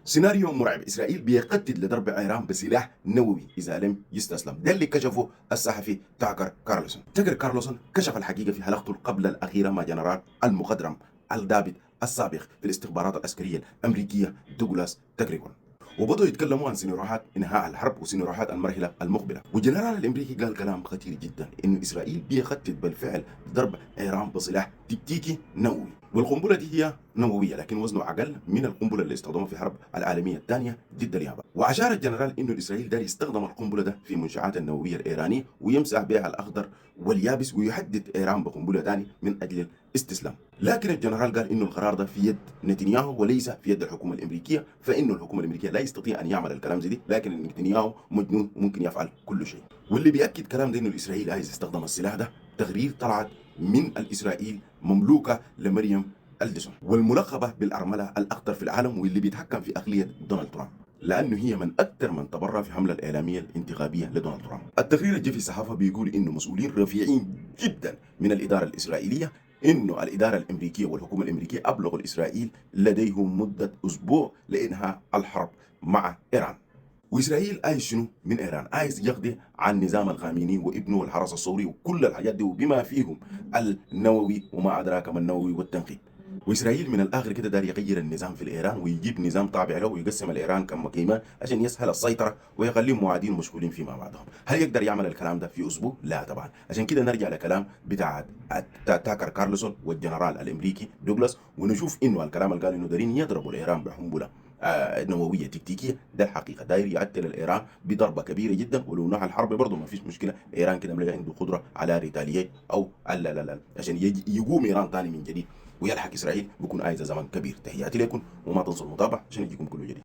سيناريو مرعب. إسرائيل بيقتد لضرب إيران بسلاح نووي إذا لم يستسلم. ده اللي كشفه الصحفي تاكر كارلسون كشف الحقيقة في حلقته القبل الأخيرة مع جنرال المخضرم الضابط السابق في الاستخبارات العسكرية الأمريكية دوغلاس تاكريكون، وبدأوا يتكلموا عن سيناريوهات إنهاء الحرب وسيناريوهات المرحلة المقبلة. والجنرال الأمريكي قال كلام خطير جدا، إنه إسرائيل بيخطط بالفعل ضرب إيران بسلاح تكتيكي نووي، والقنبلة دي هي نووية لكن وزنه أقل من القنبلة اللي استخدمها في الحرب العالمية الثانية ضد اليابان. وأشار الجنرال إنه إسرائيل دار يستخدم القنبلة ده في المنشآت النووية الإيرانية ويمسح بها الأخضر واليابس ويهدد إيران بقنبلة ثانية من أجل الاستسلام. لكن الجنرال قال إنه القرار ده في يد نتنياهو وليس في يد الحكومة الأمريكية، فإنه الحكومة الأمريكية لا يستطيع أن يعمل الكلام زي دي، لكن نتنياهو مجنون وممكن يفعل كل شيء. واللي بيأكد كلام ده إنه الإسرائيل عايز يستخدم السلاح ده تقرير طلعت من الإسرائيل مملوكة لمريم ألدسون، والملقبة بالأرملة الأخطر في العالم، واللي بيتحكم في أقلية دونالد ترامب، لأنه هي من أكثر من تبرع في حملة الإعلامية الانتخابية لدونالد ترامب. التقرير اللي جه في الصحافة بيقول إنه مسؤولين رفيعين جدا من الإدارة الإسرائيلية، إنه الإدارة الأمريكية والحكومة الأمريكية أبلغوا إسرائيل لديهم مدة أسبوع لإنهاء الحرب مع إيران. وإسرائيل عايز شنو من إيران؟ عايز يقضي عن نظام الخامنئي وابنه الحرس الثوري وكل الحاجات دي وبما فيهم النووي وما أدراك ما النووي والتنقيب. وإسرائيل من الآخر كده دار يغير النظام في الإيران ويجيب نظام تابع له ويقسم الإيران كم قيمة عشان يسهل السيطرة ويخليهم معادين مشغولين فيما بعضهم. هل يقدر يعمل الكلام ده في أسبوع؟ لا طبعا. عشان كده نرجع لكلام بتاع تاكر كارلسون والجنرال الأمريكي دوغلاس ونشوف إنه الكلام اللي قال إنه دارين يضربوا الإيران بحنبلة نوويه تكتيكيه. ده الحقيقه داير يعتل الايران بضربه كبيره جدا، ولو نهى الحرب برضه ما فيش مشكله. ايران كده ملقى عنده قدره على ريتاليات او لا عشان يقوم ايران ثاني من جديد ويلحق اسرائيل، بيكون عايز زمن كبير. تحياتي لكم وما تنسوا المتابعه عشان يجيكم كل جديد.